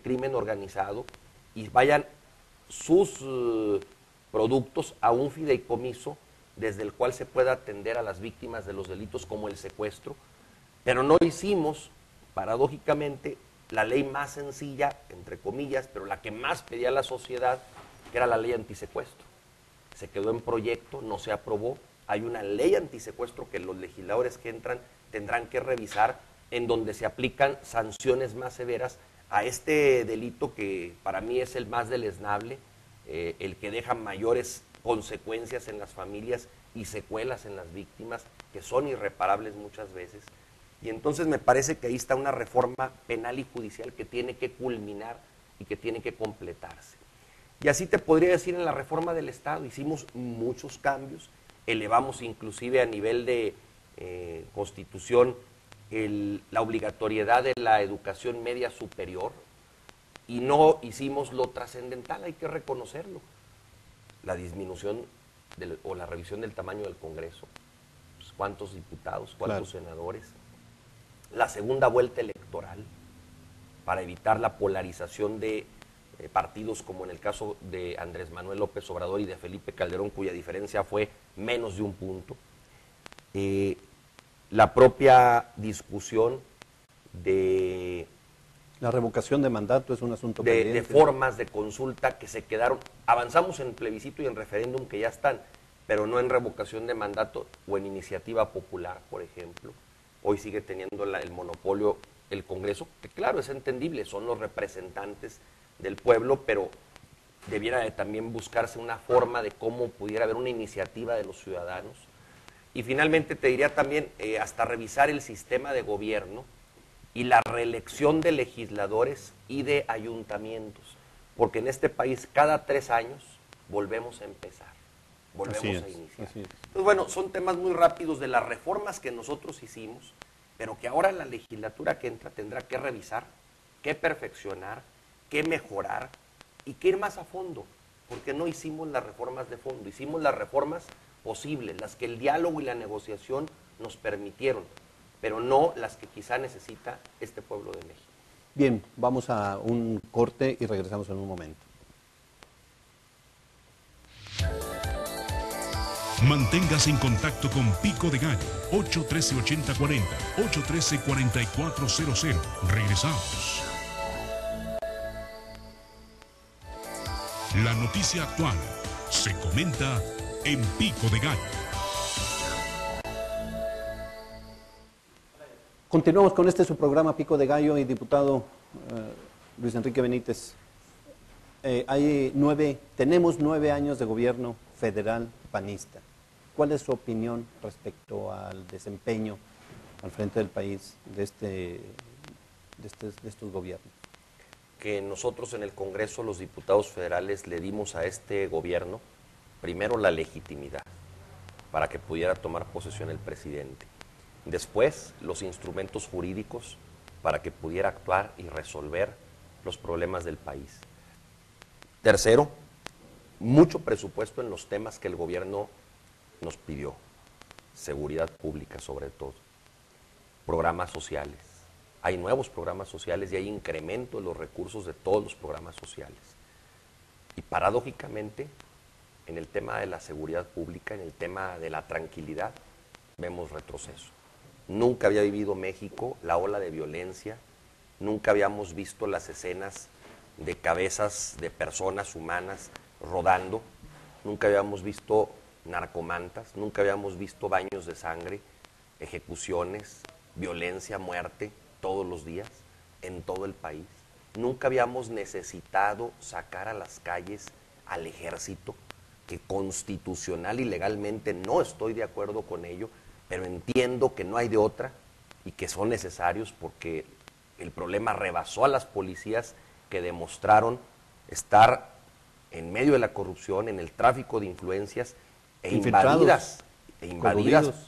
crimen organizado y vayan sus productos a un fideicomiso desde el cual se pueda atender a las víctimas de los delitos como el secuestro, pero no hicimos, paradójicamente, la ley más sencilla, entre comillas, pero la que más pedía la sociedad, que era la ley antisecuestro. Se quedó en proyecto, no se aprobó. Hay una ley antisecuestro que los legisladores que entran tendrán que revisar, en donde se aplican sanciones más severas a este delito que para mí es el más deleznable, el que deja mayores consecuencias en las familias y secuelas en las víctimas, que son irreparables muchas veces. Y entonces me parece que ahí está una reforma penal y judicial que tiene que culminar y que tiene que completarse. Y así te podría decir en la reforma del Estado, hicimos muchos cambios, elevamos inclusive a nivel de Constitución la obligatoriedad de la educación media superior y no hicimos lo trascendental, hay que reconocerlo, la disminución o la revisión del tamaño del Congreso, pues, cuántos diputados, cuántos senadores, la segunda vuelta electoral para evitar la polarización de partidos como en el caso de Andrés Manuel López Obrador y de Felipe Calderón, cuya diferencia fue menos de un punto. La propia discusión de... La revocación de mandato es un asunto pendiente. De formas de consulta que se quedaron. Avanzamos en plebiscito y en referéndum que ya están, pero no en revocación de mandato o en iniciativa popular, por ejemplo. Hoy sigue teniendo el monopolio el Congreso, que claro, es entendible, son los representantes del pueblo, pero debiera de también buscarse una forma de cómo pudiera haber una iniciativa de los ciudadanos. Y finalmente te diría también hasta revisar el sistema de gobierno y la reelección de legisladores y de ayuntamientos, porque en este país cada 3 años volvemos a empezar, volvemos a iniciar. Entonces, bueno, son temas muy rápidos de las reformas que nosotros hicimos, pero que ahora la legislatura que entra tendrá que revisar, que perfeccionar, que mejorar y que ir más a fondo, porque no hicimos las reformas de fondo, hicimos las reformas posibles, las que el diálogo y la negociación nos permitieron, pero no las que quizá necesita este pueblo de México. Bien, vamos a un corte y regresamos en un momento. Manténgase en contacto con Pico de Gallo, 813-8040, 813-4400. Regresamos. La noticia actual se comenta en Pico de Gallo. Continuamos con su programa Pico de Gallo y diputado Luis Enrique Benítez. Tenemos 9 años de gobierno federal panista. ¿Cuál es su opinión respecto al desempeño al frente del país de estos gobiernos? Que nosotros en el Congreso, los diputados federales, le dimos a este gobierno primero la legitimidad para que pudiera tomar posesión el presidente. Después, los instrumentos jurídicos para que pudiera actuar y resolver los problemas del país. Tercero, mucho presupuesto en los temas que el gobierno nos pidió. Seguridad pública, sobre todo. Programas sociales. Hay nuevos programas sociales y hay incremento de los recursos de todos los programas sociales. Y paradójicamente, en el tema de la seguridad pública, en el tema de la tranquilidad, vemos retroceso. Nunca había vivido México la ola de violencia, nunca habíamos visto las escenas de cabezas de personas humanas rodando, nunca habíamos visto narcomantas, nunca habíamos visto baños de sangre, ejecuciones, violencia, muerte, todos los días, en todo el país. Nunca habíamos necesitado sacar a las calles al ejército, que constitucional y legalmente no estoy de acuerdo con ello, pero entiendo que no hay de otra y que son necesarios porque el problema rebasó a las policías que demostraron estar en medio de la corrupción, en el tráfico de influencias e invadidas,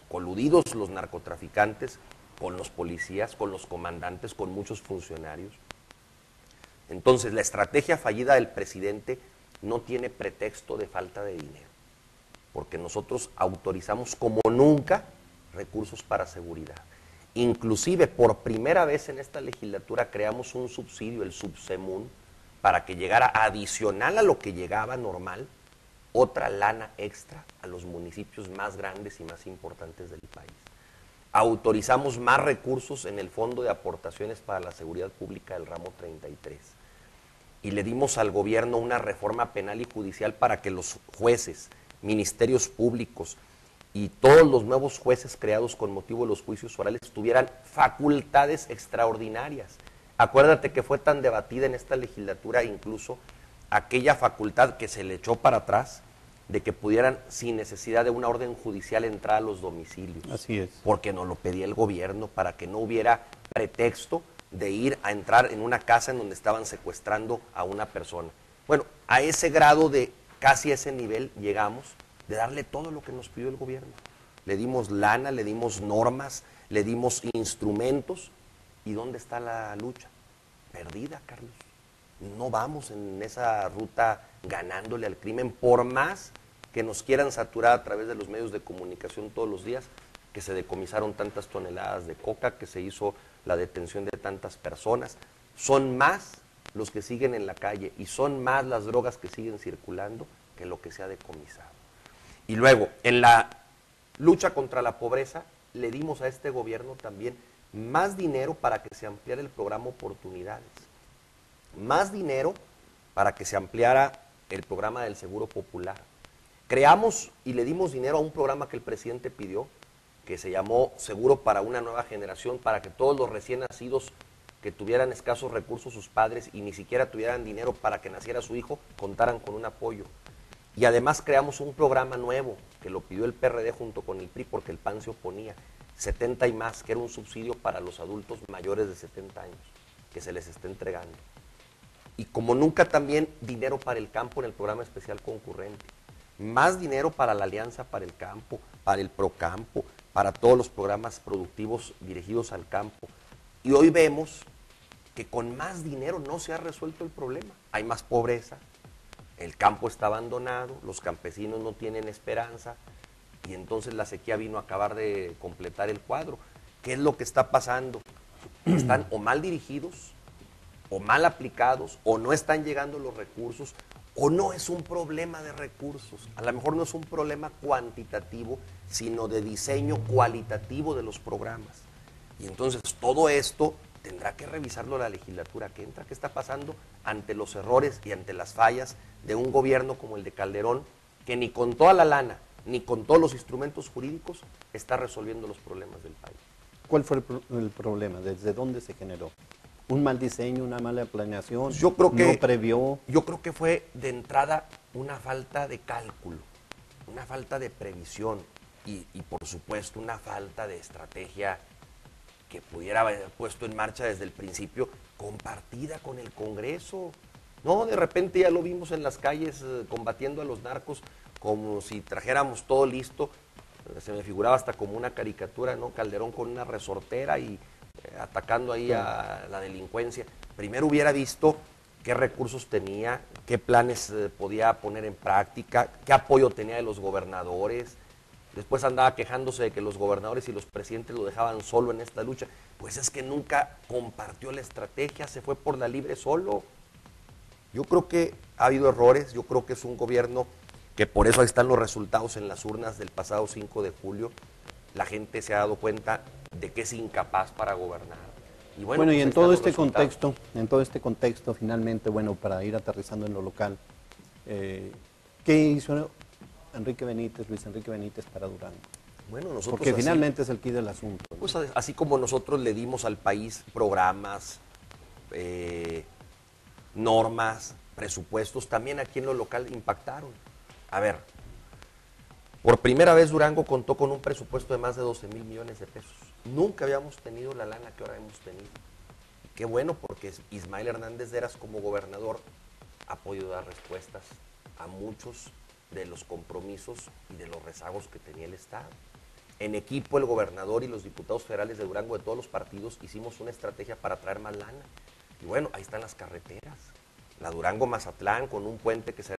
coludidos los narcotraficantes con los policías, con los comandantes, con muchos funcionarios. Entonces, la estrategia fallida del presidente no tiene pretexto de falta de dinero, porque nosotros autorizamos como nunca recursos para seguridad. Inclusive, por primera vez en esta legislatura creamos un subsidio, el Subsemún, para que llegara adicional a lo que llegaba normal, otra lana extra a los municipios más grandes y más importantes del país. Autorizamos más recursos en el Fondo de Aportaciones para la Seguridad Pública del ramo 33. Y le dimos al gobierno una reforma penal y judicial para que los jueces, ministerios públicos y todos los nuevos jueces creados con motivo de los juicios orales tuvieran facultades extraordinarias. Acuérdate que fue tan debatida en esta legislatura incluso aquella facultad que se le echó para atrás de que pudieran, sin necesidad de una orden judicial, entrar a los domicilios. Así es. Porque nos lo pedía el gobierno para que no hubiera pretexto de ir a entrar en una casa en donde estaban secuestrando a una persona. Bueno, a ese grado de casi ese nivel llegamos de darle todo lo que nos pidió el gobierno. Le dimos lana, le dimos normas, le dimos instrumentos. ¿Y dónde está la lucha? Perdida, Carlos. No vamos en esa ruta ganándole al crimen, por más que nos quieran saturar a través de los medios de comunicación todos los días, que se decomisaron tantas toneladas de coca, que se hizo la detención de tantas personas. Son más los que siguen en la calle y son más las drogas que siguen circulando que lo que se ha decomisado. Y luego, en la lucha contra la pobreza, le dimos a este gobierno también más dinero para que se ampliara el programa Oportunidades, más dinero para que se ampliara el programa del Seguro Popular. Creamos y le dimos dinero a un programa que el presidente pidió, que se llamó Seguro para una Nueva Generación, para que todos los recién nacidos que tuvieran escasos recursos sus padres y ni siquiera tuvieran dinero para que naciera su hijo, contaran con un apoyo. Y además creamos un programa nuevo, que lo pidió el PRD junto con el PRI porque el PAN se oponía, 70 y más, que era un subsidio para los adultos mayores de 70 años, que se les está entregando. Y como nunca también dinero para el campo en el programa especial concurrente, más dinero para la Alianza para el Campo, para el Procampo, para todos los programas productivos dirigidos al campo. Y hoy vemos que con más dinero no se ha resuelto el problema. Hay más pobreza, el campo está abandonado, los campesinos no tienen esperanza y entonces la sequía vino a acabar de completar el cuadro. ¿Qué es lo que está pasando? Están o mal dirigidos, o mal aplicados, o no están llegando los recursos, o no es un problema de recursos. A lo mejor no es un problema cuantitativo, sino de diseño cualitativo de los programas. Y entonces todo esto tendrá que revisarlo la legislatura que entra. ¿Qué está pasando ante los errores y ante las fallas de un gobierno como el de Calderón, que ni con toda la lana, ni con todos los instrumentos jurídicos está resolviendo los problemas del país? ¿Cuál fue el problema? ¿Desde dónde se generó? ¿Un mal diseño, una mala planeación? Yo creo que, ¿no previó? Yo creo que fue de entrada una falta de cálculo, una falta de previsión y por supuesto una falta de estrategia que pudiera haber puesto en marcha desde el principio, compartida con el Congreso. No, de repente ya lo vimos en las calles combatiendo a los narcos como si trajéramos todo listo. Se me figuraba hasta como una caricatura, ¿no? Calderón con una resortera y atacando ahí a la delincuencia. Primero hubiera visto qué recursos tenía, qué planes podía poner en práctica, qué apoyo tenía de los gobernadores. Después andaba quejándose de que los gobernadores y los presidentes lo dejaban solo en esta lucha. Pues es que nunca compartió la estrategia, se fue por la libre solo. Yo creo que ha habido errores, yo creo que es un gobierno que por eso ahí están los resultados en las urnas del pasado 5 de julio. La gente se ha dado cuenta de que es incapaz para gobernar. Y bueno, pues y en todo este contexto, finalmente, bueno, para ir aterrizando en lo local, ¿qué hizo Luis Enrique Benítez para Durango? Bueno, nosotros porque finalmente es el quid del asunto, ¿no? Pues así como nosotros le dimos al país programas, normas, presupuestos, también aquí en lo local impactaron. A ver, por primera vez Durango contó con un presupuesto de más de 12,000 millones de pesos. Nunca habíamos tenido la lana que ahora hemos tenido. Y qué bueno, porque Ismael Hernández de Eras como gobernador ha podido dar respuestas a muchos de los compromisos y de los rezagos que tenía el Estado. En equipo, el gobernador y los diputados federales de Durango de todos los partidos hicimos una estrategia para traer más lana. Y bueno, ahí están las carreteras. La Durango-Mazatlán con un puente que será